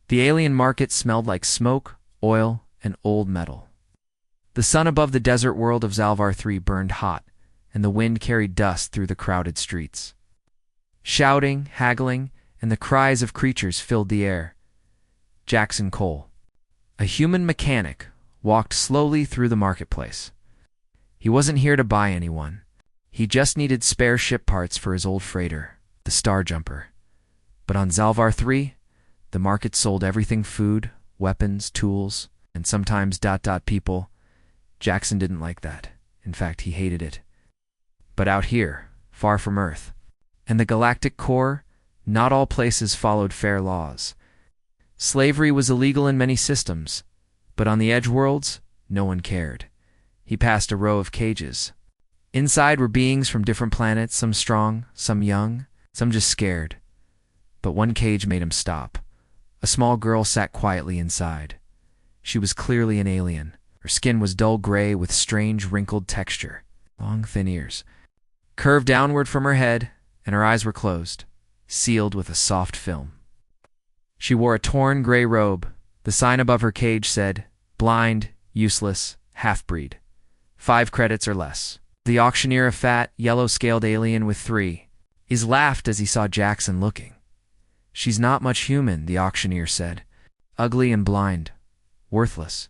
The alien market smelled like smoke, oil, and old metal. The sun above the desert world of Zalvar 3 burned hot, and the wind carried dust through the crowded streets. Shouting, haggling, and the cries of creatures filled the air. Jackson Cole, a human mechanic, walked slowly through the marketplace. He wasn't here to buy anyone. He just needed spare ship parts for his old freighter, the Star Jumper. But on Zalvar 3, the market sold everything: food, weapons, tools, and sometimes people. Jackson didn't like that. In fact, he hated it. But out here, far from Earth, and the galactic core, not all places followed fair laws. Slavery was illegal in many systems, but on the edge worlds, no one cared. He passed a row of cages. Inside were beings from different planets, some strong, some young, some just scared. But one cage made him stop. A small girl sat quietly inside. She was clearly an alien. Her skin was dull gray with strange wrinkled texture, long thin ears curved downward from her head, and her eyes were closed, sealed with a soft film. She wore a torn gray robe. The sign above her cage said, "Blind, useless, half-breed. 5 credits or less." The auctioneer, a fat, yellow-scaled alien with 3 eyes, laughed as he saw Jackson looking. "She's not much human," the auctioneer said. "Ugly and blind. Worthless.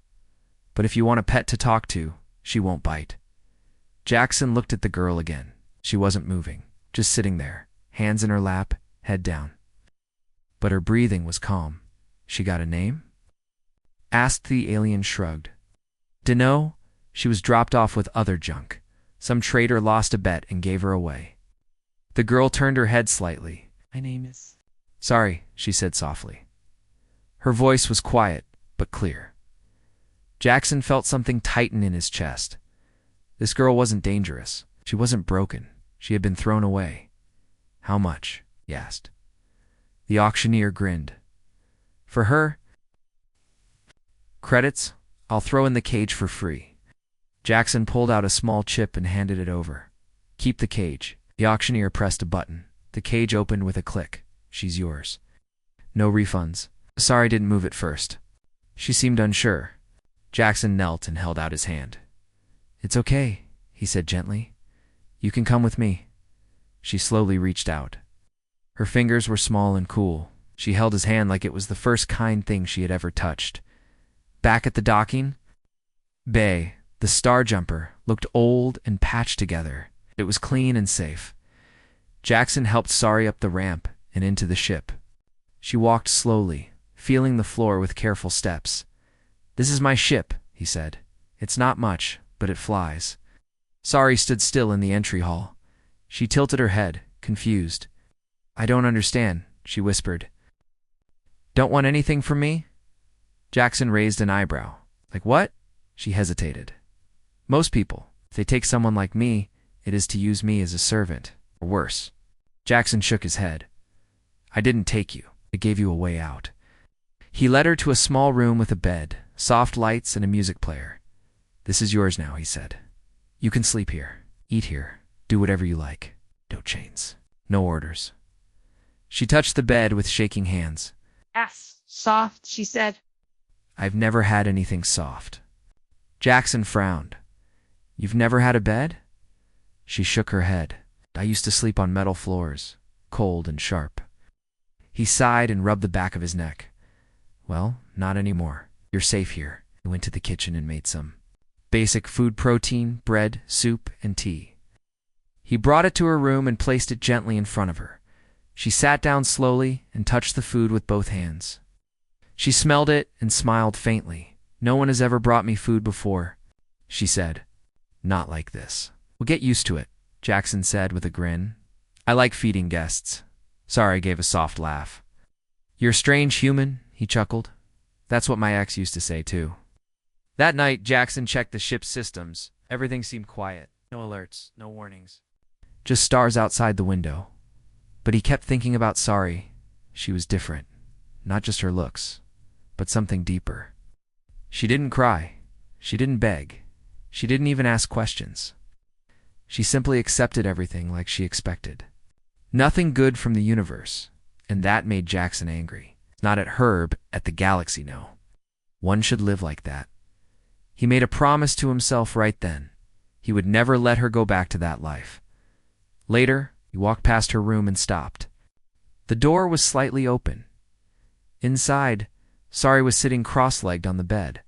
But if you want a pet to talk to, she won't bite." Jackson looked at the girl again. She wasn't moving, just sitting there, hands in her lap, head down. But her breathing was calm. "She got a name?" asked the alien. Shrugged. "Dunno. She was dropped off with other junk. Some trader lost a bet and gave her away." The girl turned her head slightly. "My name is—" "Sorry," she said softly. Her voice was quiet, but clear. Jackson felt something tighten in his chest. This girl wasn't dangerous. She wasn't broken. She had been thrown away. "How much?" he asked. The auctioneer grinned. "For her? Credits? I'll throw in the cage for free." Jackson pulled out a small chip and handed it over. "Keep the cage." The auctioneer pressed a button. The cage opened with a click. "She's yours. No refunds." "Sorry, didn't move it first." She seemed unsure. Jackson knelt and held out his hand. "It's okay," he said gently. "You can come with me." She slowly reached out. Her fingers were small and cool. She held his hand like it was the first kind thing she had ever touched. Back at the docking bay, the Star Jumper looked old and patched together. It was clean and safe. Jackson helped Sari up the ramp and into the ship. She walked slowly, feeling the floor with careful steps. "This is my ship," he said. "It's not much, but it flies." Sari stood still in the entry hall. She tilted her head, confused. "I don't understand," she whispered. "Don't want anything from me?" Jackson raised an eyebrow. "Like what?" She hesitated. "Most people, if they take someone like me, it is to use me as a servant, or worse." Jackson shook his head. "I didn't take you. I gave you a way out." He led her to a small room with a bed, soft lights, and a music player. "This is yours now," he said. "You can sleep here, eat here, do whatever you like. No chains, no orders." She touched the bed with shaking hands. "Yes, soft," she said. "I've never had anything soft." Jackson frowned. "You've never had a bed?" She shook her head. "I used to sleep on metal floors, cold and sharp." He sighed and rubbed the back of his neck. "Well, not anymore. You're safe here." He went to the kitchen and made some basic food: protein, bread, soup, and tea. He brought it to her room and placed it gently in front of her. She sat down slowly and touched the food with both hands. She smelled it and smiled faintly. "No one has ever brought me food before," she said. "Not like this." "We'll get used to it," Jackson said with a grin. "I like feeding guests." Sari gave a soft laugh. "You're a strange human," he chuckled. "That's what my ex used to say, too." That night, Jackson checked the ship's systems. Everything seemed quiet. No alerts, no warnings. Just stars outside the window. But he kept thinking about Sari. She was different. Not just her looks, but something deeper. She didn't cry. She didn't beg. She didn't even ask questions. She simply accepted everything like she expected. Nothing good from the universe, and that made Jackson angry. Not at Herb, at the galaxy, no. One should live like that. He made a promise to himself right then. He would never let her go back to that life. Later, he walked past her room and stopped. The door was slightly open. Inside, Sari was sitting cross-legged on the bed.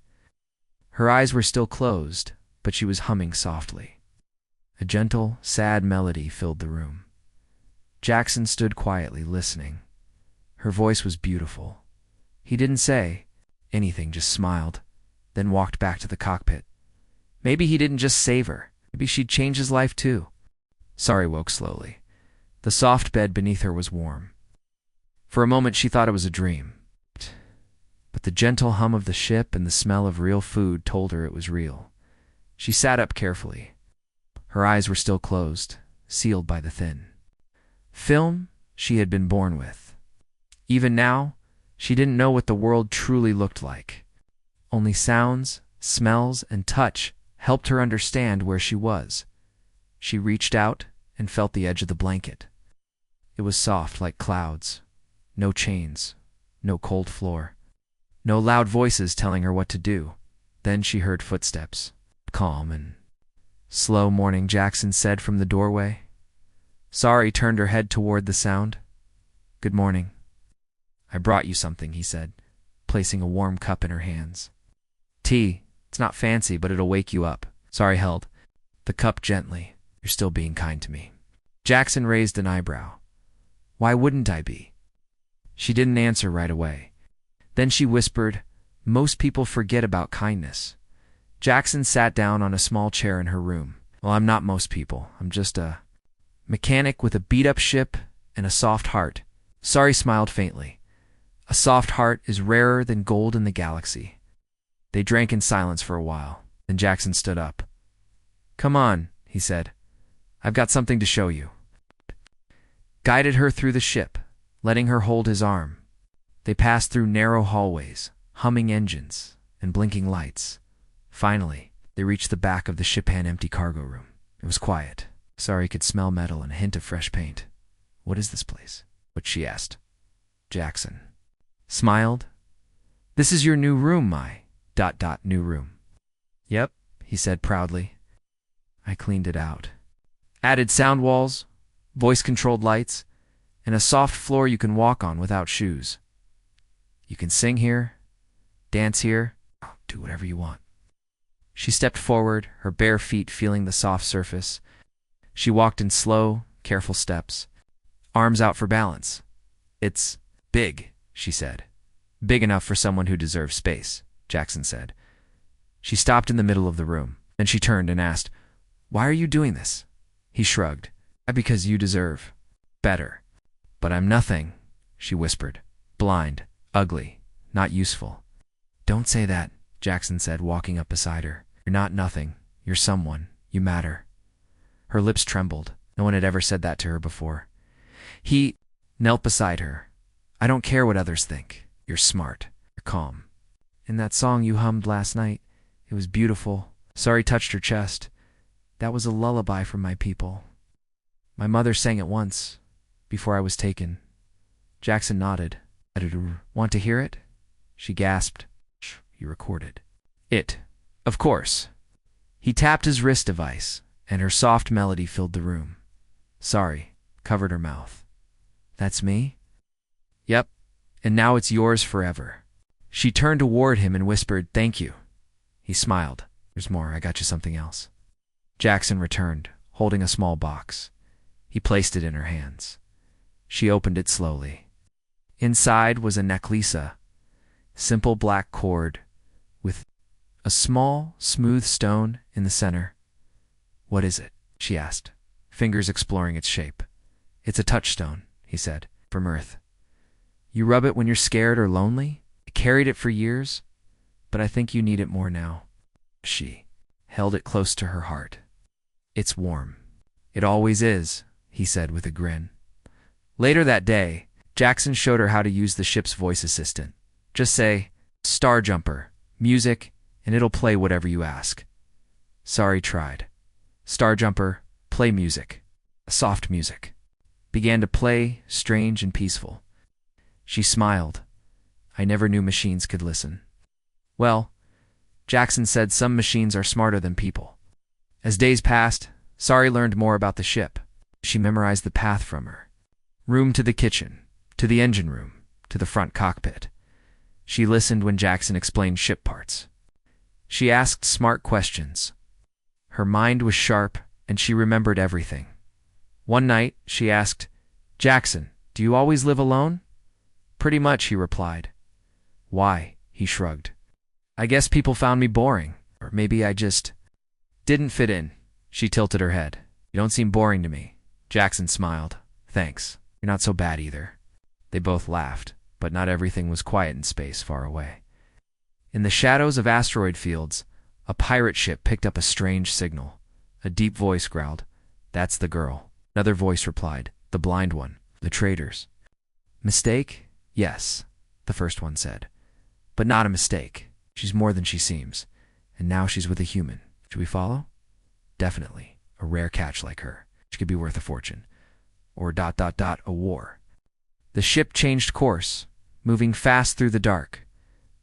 Her eyes were still closed, but she was humming softly. A gentle, sad melody filled the room. Jackson stood quietly, listening. Her voice was beautiful. He didn't say anything, just smiled, then walked back to the cockpit. Maybe he didn't just save her. Maybe she'd change his life too. Sari woke slowly. The soft bed beneath her was warm. For a moment she thought it was a dream. But the gentle hum of the ship and the smell of real food told her it was real. She sat up carefully. Her eyes were still closed, sealed by the thin film she had been born with. Even now, she didn't know what the world truly looked like. Only sounds, smells, and touch helped her understand where she was. She reached out and felt the edge of the blanket. It was soft like clouds. No chains, no cold floor, no loud voices telling her what to do. Then she heard footsteps. Calm and slow morning, Jackson said from the doorway. Sari turned her head toward the sound. Good morning. I brought you something, he said, placing a warm cup in her hands. Tea. It's not fancy, but it'll wake you up. Sari held the cup gently. You're still being kind to me. Jackson raised an eyebrow. Why wouldn't I be? She didn't answer right away. Then she whispered, most people forget about kindness. Jackson sat down on a small chair in her room. Well, I'm not most people. I'm just a mechanic with a beat-up ship and a soft heart. Sari smiled faintly. A soft heart is rarer than gold in the galaxy. They drank in silence for a while. Then Jackson stood up. Come on, he said. I've got something to show you. Guided her through the ship, letting her hold his arm. They passed through narrow hallways, humming engines, and blinking lights. Finally, they reached the back of the ship-hand empty cargo room. It was quiet. Sari could smell metal and a hint of fresh paint. What is this place? What she asked. Jackson smiled. This is your new room, my ... new room. Yep, he said proudly. I cleaned it out. Added sound walls, voice-controlled lights, and a soft floor you can walk on without shoes. You can sing here, dance here, do whatever you want. She stepped forward, her bare feet feeling the soft surface. She walked in slow, careful steps, arms out for balance. It's big, she said. Big enough for someone who deserves space, Jackson said. She stopped in the middle of the room. Then she turned and asked, Why are you doing this? He shrugged. Because you deserve better. But I'm nothing, she whispered. Blind, ugly, not useful. Don't say that, Jackson said, walking up beside her. You're not nothing. You're someone. You matter. Her lips trembled. No one had ever said that to her before. He knelt beside her. I don't care what others think. You're smart. You're calm. In that song you hummed last night, it was beautiful. Sari touched her chest. That was a lullaby from my people. My mother sang it once, before I was taken. Jackson nodded. Want to hear it? She gasped. You recorded it. Of course. He tapped his wrist device, and her soft melody filled the room. Sari covered her mouth. That's me? Yep. And now it's yours forever. She turned toward him and whispered, Thank you. He smiled. There's more. I got you something else. Jackson returned, holding a small box. He placed it in her hands. She opened it slowly. Inside was a necklace, simple black cord, with a small, smooth stone in the center. What is it? She asked, fingers exploring its shape. It's a touchstone, he said, from Earth. You rub it when you're scared or lonely? I carried it for years, but I think you need it more now. She held it close to her heart. It's warm. It always is, he said with a grin. Later that day, Jackson showed her how to use the ship's voice assistant. Just say, Star Jumper, music, and it'll play whatever you ask. Sari tried. Star Jumper, play music. Soft music. Began to play, strange and peaceful. She smiled. I never knew machines could listen. Well, Jackson said some machines are smarter than people. As days passed, Sari learned more about the ship. She memorized the path from her room to the kitchen, to the engine room, to the front cockpit. She listened when Jackson explained ship parts. She asked smart questions. Her mind was sharp, and she remembered everything. One night, she asked, "Jackson, do you always live alone?" "Pretty much," he replied. "Why?" He shrugged. "I guess people found me boring, or maybe I just didn't fit in." She tilted her head. "You don't seem boring to me." Jackson smiled. "Thanks. You're not so bad either." They both laughed, but not everything was quiet in space far away. In the shadows of asteroid fields, a pirate ship picked up a strange signal. A deep voice growled, "That's the girl." Another voice replied, "The blind one, the traitors." "Mistake? Yes," the first one said. "But not a mistake. She's more than she seems. And now she's with a human. Should we follow?" "Definitely. A rare catch like her. She could be worth a fortune. Or ... a war." The ship changed course, moving fast through the dark.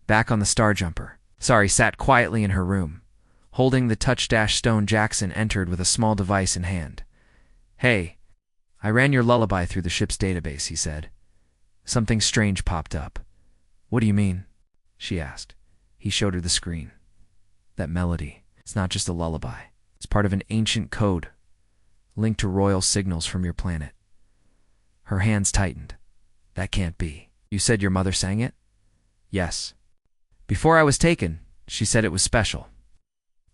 Back on the Starjumper, Sari sat quietly in her room. Holding the touch-dash stone, Jackson entered with a small device in hand. "Hey, I ran your lullaby through the ship's database," he said. Something strange popped up. "What do you mean?" she asked. He showed her the screen. "That melody, it's not just a lullaby. It's part of an ancient code, linked to royal signals from your planet." Her hands tightened. "That can't be. You said your mother sang it?" "Yes. Before I was taken, she said it was special."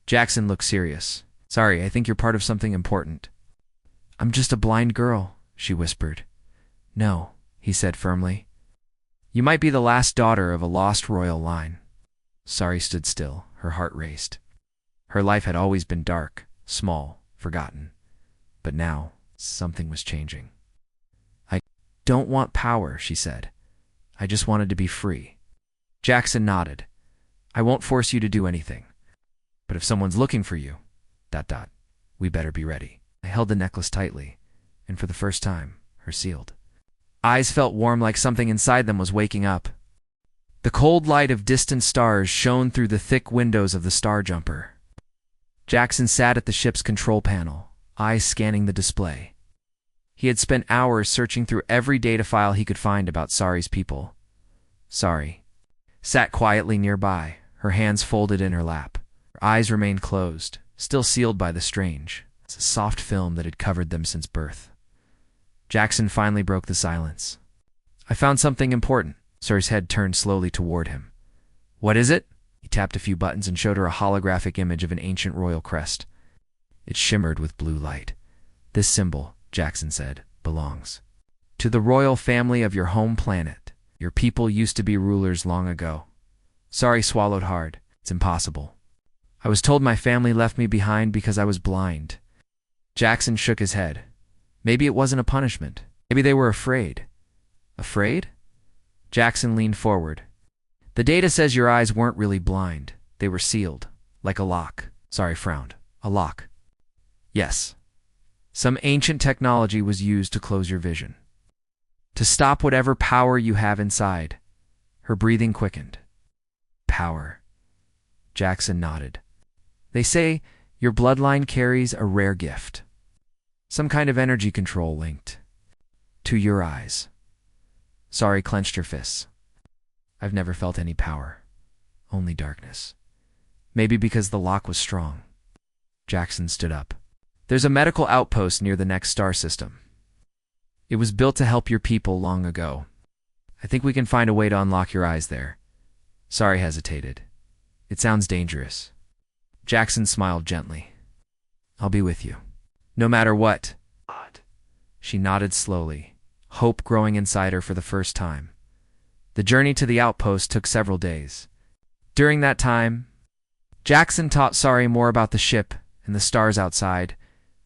Jackson looked serious. "Sorry, I think you're part of something important." "I'm just a blind girl," she whispered. "No," he said firmly. "You might be the last daughter of a lost royal line." Sari stood still, her heart raced. Her life had always been dark, small, forgotten. But now, something was changing. "I don't want power," she said. "I just wanted to be free." Jackson nodded. "I won't force you to do anything. But if someone's looking for you, ... we better be ready." I held the necklace tightly, and for the first time, her sealed eyes felt warm, like something inside them was waking up. The cold light of distant stars shone through the thick windows of the Starjumper. Jackson sat at the ship's control panel, eyes scanning the display. He had spent hours searching through every data file he could find about Sari's people. Sari sat quietly nearby, her hands folded in her lap. Her eyes remained closed, still sealed by the strange, a soft film that had covered them since birth. Jackson finally broke the silence. "I found something important." Sari's head turned slowly toward him. "What is it?" He tapped a few buttons and showed her a holographic image of an ancient royal crest. It shimmered with blue light. "This symbol," Jackson said, "belongs to the royal family of your home planet. Your people used to be rulers long ago." Sari swallowed hard. "It's impossible. I was told my family left me behind because I was blind." Jackson shook his head. "Maybe it wasn't a punishment. Maybe they were afraid." "Afraid?" Jackson leaned forward. "The data says your eyes weren't really blind. They were sealed, like a lock." Sari frowned. "A lock?" "Yes. Some ancient technology was used to close your vision, to stop whatever power you have inside." Her breathing quickened. "Power?" Jackson nodded. "They say your bloodline carries a rare gift. Some kind of energy control linked to your eyes." Sari clenched her fists. "I've never felt any power. Only darkness. Maybe because the lock was strong." Jackson stood up. "There's a medical outpost near the next star system. It was built to help your people long ago. I think we can find a way to unlock your eyes there." Sari hesitated. "It sounds dangerous." Jackson smiled gently. "I'll be with you. No matter what." She nodded slowly, hope growing inside her for the first time. The journey to the outpost took several days. During that time, Jackson taught Sari more about the ship and the stars outside.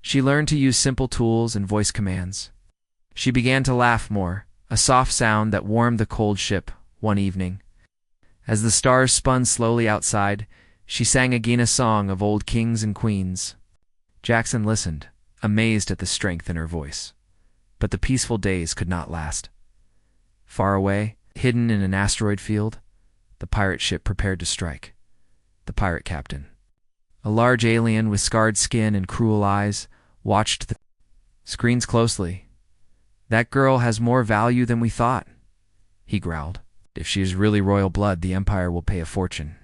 She learned to use simple tools and voice commands. She began to laugh more, a soft sound that warmed the cold ship one evening. As the stars spun slowly outside, she sang again a song of old kings and queens. Jackson listened, amazed at the strength in her voice. But the peaceful days could not last. Far away, Hidden in an asteroid field, the pirate ship prepared to strike. The pirate captain, a large alien with scarred skin and cruel eyes, watched the screens closely. "That girl has more value than we thought," he growled. "If she is really royal blood, the Empire will pay a fortune."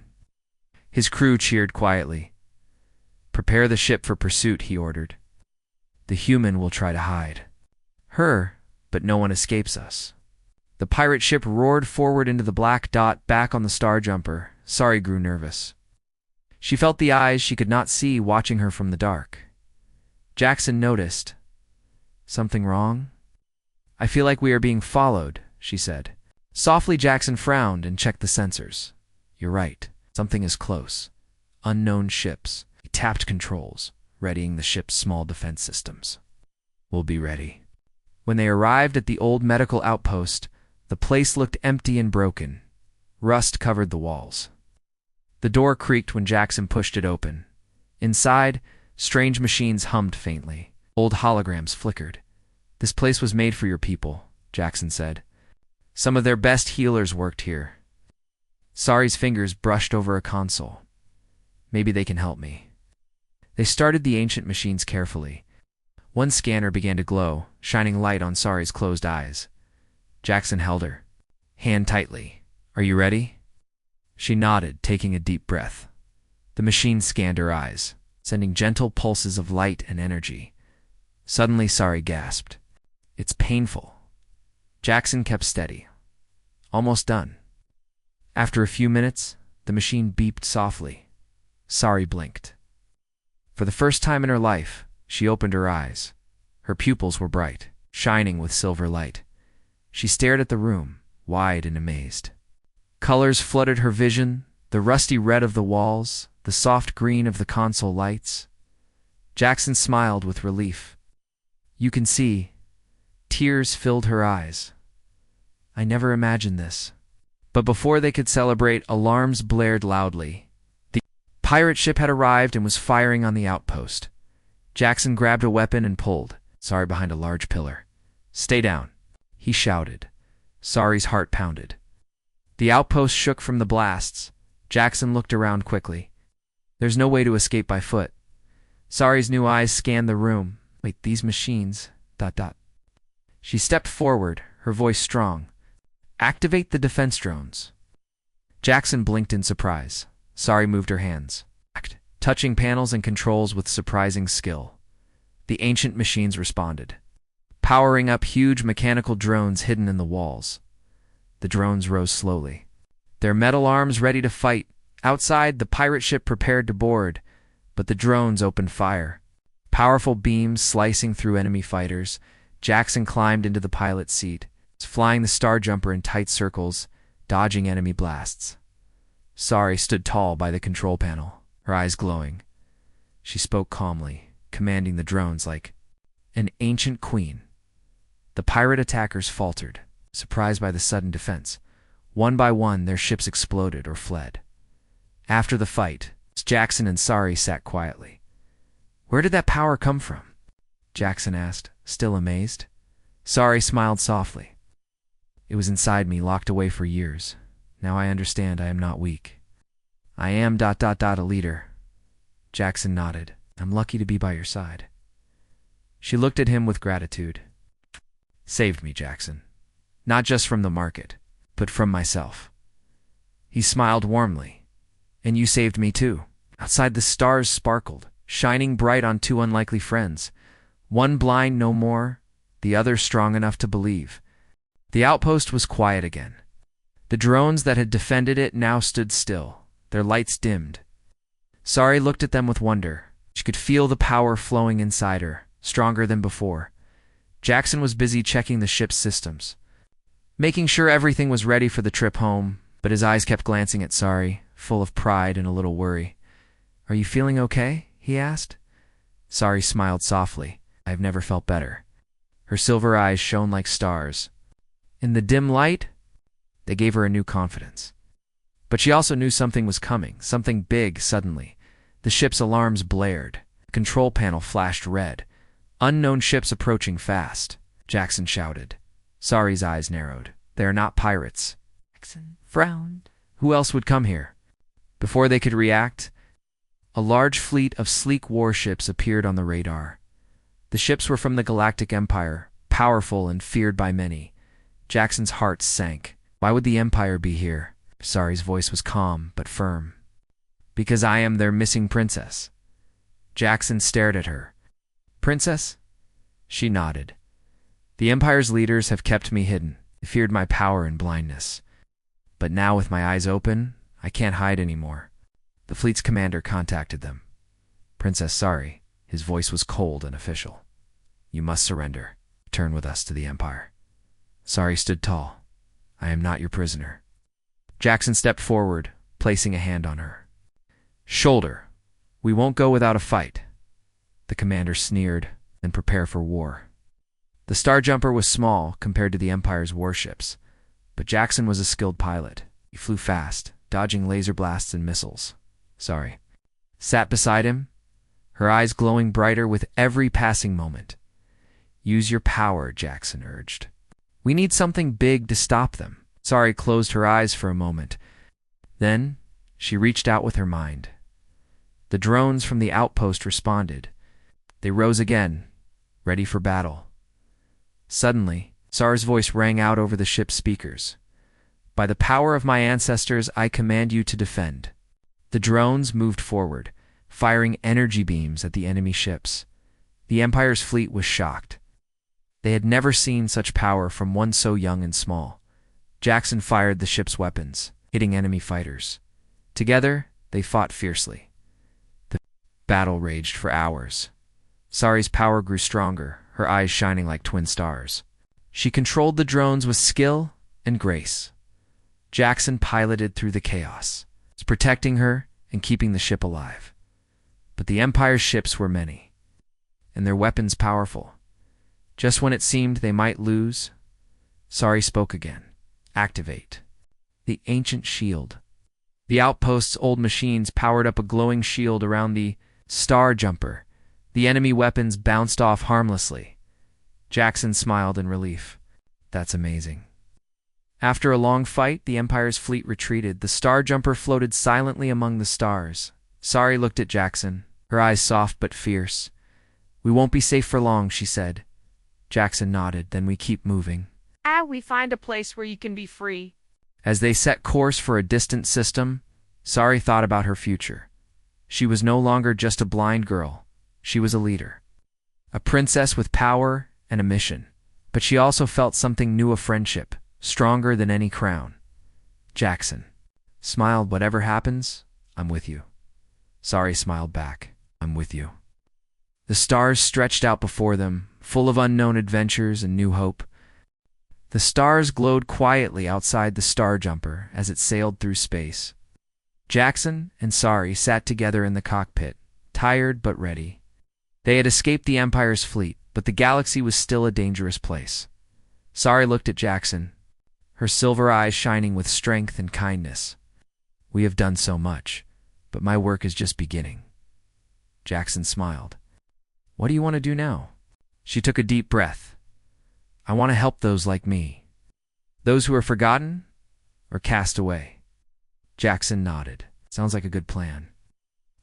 His crew cheered quietly. "Prepare the ship for pursuit," he ordered. "The human will try to hide her, but no one escapes us." The pirate ship roared forward into the black dot back on the Star Jumper. Sari grew nervous. She felt the eyes she could not see watching her from the dark. Jackson noticed. "Something wrong?" "I feel like we are being followed," she said. Softly, Jackson frowned and checked the sensors. "You're right. Something is close. Unknown ships." He tapped controls, readying the ship's small defense systems. "We'll be ready." When they arrived at the old medical outpost, the place looked empty and broken. Rust covered the walls. The door creaked when Jackson pushed it open. Inside, strange machines hummed faintly. Old holograms flickered. "This place was made for your people," Jackson said. "Some of their best healers worked here." Sari's fingers brushed over a console. "Maybe they can help me." They started the ancient machines carefully. One scanner began to glow, shining light on Sari's closed eyes. Jackson held her hand tightly. "Are you ready?" She nodded, taking a deep breath. The machine scanned her eyes, sending gentle pulses of light and energy. Suddenly, Sari gasped. "It's painful." Jackson kept steady. "Almost done." After a few minutes, the machine beeped softly. Sari blinked. For the first time in her life, she opened her eyes. Her pupils were bright, shining with silver light. She stared at the room, wide and amazed. Colors flooded her vision, the rusty red of the walls, the soft green of the console lights. Jackson smiled with relief. "You can see." Tears filled her eyes. "I never imagined this." But before they could celebrate, alarms blared loudly. The pirate ship had arrived and was firing on the outpost. Jackson grabbed a weapon and pulled Sari behind a large pillar. "Stay down," he shouted. Sari's heart pounded. The outpost shook from the blasts. Jackson looked around quickly. "There's no way to escape by foot." Sari's new eyes scanned the room. "Wait, these machines... ... She stepped forward, her voice strong. "Activate the defense drones." Jackson blinked in surprise. Sari moved her hands, touching panels and controls with surprising skill. The ancient machines responded, powering up huge mechanical drones hidden in the walls. The drones rose slowly, their metal arms ready to fight. Outside, the pirate ship prepared to board, but the drones opened fire. Powerful beams slicing through enemy fighters. Jackson climbed into the pilot's seat, flying the Star Jumper in tight circles, dodging enemy blasts. Sari stood tall by the control panel, her eyes glowing. She spoke calmly, commanding the drones like an ancient queen. The pirate attackers faltered, surprised by the sudden defense. One by one, their ships exploded or fled. After the fight, Jackson and Sari sat quietly. "Where did that power come from?" Jackson asked, still amazed. Sari smiled softly. "It was inside me, locked away for years. Now I understand I am not weak. I am ... a leader." Jackson nodded. "I'm lucky to be by your side." She looked at him with gratitude. "Saved me, Jackson. Not just from the market, but from myself." He smiled warmly. "And you saved me too." Outside, the stars sparkled, shining bright on two unlikely friends. One blind no more, the other strong enough to believe. The outpost was quiet again. The drones that had defended it now stood still, their lights dimmed. Sari looked at them with wonder. She could feel the power flowing inside her, stronger than before. Jackson was busy checking the ship's systems, making sure everything was ready for the trip home, but his eyes kept glancing at Sari, full of pride and a little worry. "Are you feeling okay?" he asked. Sari smiled softly. "I've never felt better." Her silver eyes shone like stars. In the dim light, they gave her a new confidence. But she also knew something was coming, something big suddenly. The ship's alarms blared. The control panel flashed red. "Unknown ships approaching fast," Jackson shouted. Sari's eyes narrowed. "They are not pirates," Jackson frowned. Who else would come here? Before they could react, a large fleet of sleek warships appeared on the radar. The ships were from the Galactic Empire, powerful and feared by many. Jackson's heart sank. Why would the Empire be here? Sari's voice was calm but firm. Because I am their missing princess. Jackson stared at her. Princess? She nodded. The Empire's leaders have kept me hidden. They feared my power and blindness. But now with my eyes open, I can't hide anymore. The fleet's commander contacted them. Princess Sari, his voice was cold and official. You must surrender. Return with us to the Empire. Sari stood tall. I am not your prisoner. Jackson stepped forward, placing a hand on her shoulder. We won't go without a fight. The commander sneered, then prepare for war. The Star Jumper was small compared to the Empire's warships, but Jackson was a skilled pilot. He flew fast, dodging laser blasts and missiles. Sari sat beside him, her eyes glowing brighter with every passing moment. Use your power, Jackson urged. We need something big to stop them. Sari closed her eyes for a moment. Then she reached out with her mind. The drones from the outpost responded. They rose again, ready for battle. Suddenly, Sari's voice rang out over the ship's speakers. By the power of my ancestors, I command you to defend. The drones moved forward, firing energy beams at the enemy ships. The Empire's fleet was shocked. They had never seen such power from one so young and small. Jackson fired the ship's weapons, hitting enemy fighters. Together, they fought fiercely. The battle raged for hours. Sari's power grew stronger, her eyes shining like twin stars. She controlled the drones with skill and grace. Jackson piloted through the chaos, protecting her and keeping the ship alive. But the Empire's ships were many, and their weapons powerful. Just when it seemed they might lose, Sari spoke again. Activate. The ancient shield. The outpost's old machines powered up a glowing shield around the Star Jumper. The enemy weapons bounced off harmlessly. Jackson smiled in relief. That's amazing. After a long fight, the Empire's fleet retreated. The Star Jumper floated silently among the stars. Sari looked at Jackson, her eyes soft but fierce. We won't be safe for long, she said. Jackson nodded, then we keep moving. We find a place where you can be free. As they set course for a distant system, Sari thought about her future. She was no longer just a blind girl. She was a leader. A princess with power and a mission. But she also felt something new, a friendship, stronger than any crown. Jackson smiled. Whatever happens, I'm with you. Sari smiled back. I'm with you. The stars stretched out before them, full of unknown adventures and new hope. The stars glowed quietly outside the Star Jumper as it sailed through space. Jackson and Sari sat together in the cockpit, tired but ready. They had escaped the Empire's fleet, but the galaxy was still a dangerous place. Sari looked at Jackson, her silver eyes shining with strength and kindness. We have done so much, but my work is just beginning. Jackson smiled. What do you want to do now? She took a deep breath. I want to help those like me. Those who are forgotten or cast away. Jackson nodded. Sounds like a good plan.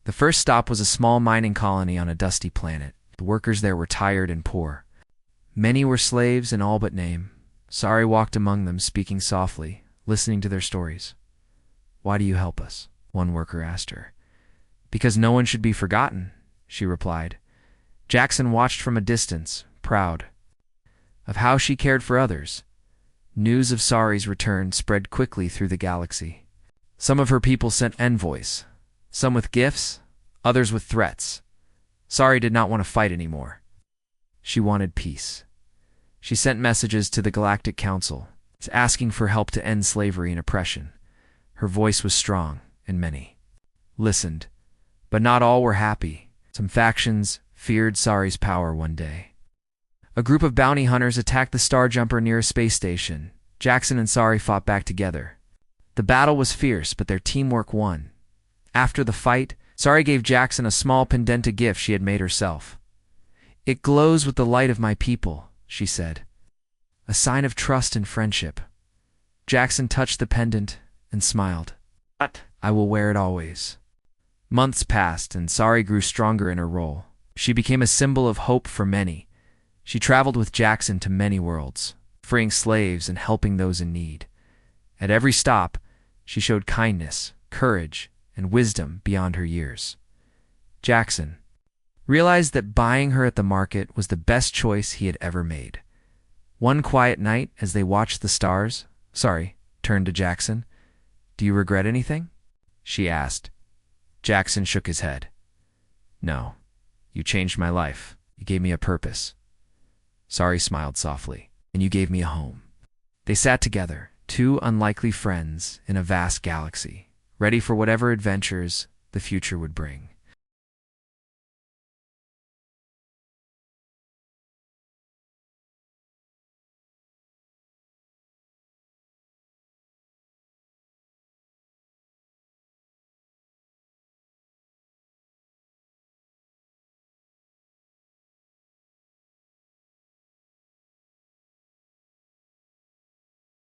The first stop was a small mining colony on a dusty planet. The workers there were tired and poor. Many were slaves in all but name. Sari walked among them, speaking softly, listening to their stories. Why do you help us? One worker asked her. Because no one should be forgotten, she replied. Jackson watched from a distance, proud of how she cared for others. News of Sari's return spread quickly through the galaxy. Some of her people sent envoys, some with gifts, others with threats. Sari did not want to fight anymore. She wanted peace. She sent messages to the Galactic Council, asking for help to end slavery and oppression. Her voice was strong, and many listened. But not all were happy. Some factions feared Sari's power one day. A group of bounty hunters attacked the Star Jumper near a space station. Jackson and Sari fought back together. The battle was fierce, but their teamwork won. After the fight, Sari gave Jackson a small pendant, a gift she had made herself. It glows with the light of my people, she said. A sign of trust and friendship. Jackson touched the pendant and smiled. But I will wear it always. Months passed, and Sari grew stronger in her role. She became a symbol of hope for many. She traveled with Jackson to many worlds, freeing slaves and helping those in need. At every stop, she showed kindness, courage, and wisdom beyond her years. Jackson realized that buying her at the market was the best choice he had ever made. One quiet night, as they watched the stars, Sari turned to Jackson. Do you regret anything? She asked. Jackson shook his head. No. You changed my life. You gave me a purpose. Sari smiled softly. And you gave me a home. They sat together, two unlikely friends in a vast galaxy, ready for whatever adventures the future would bring.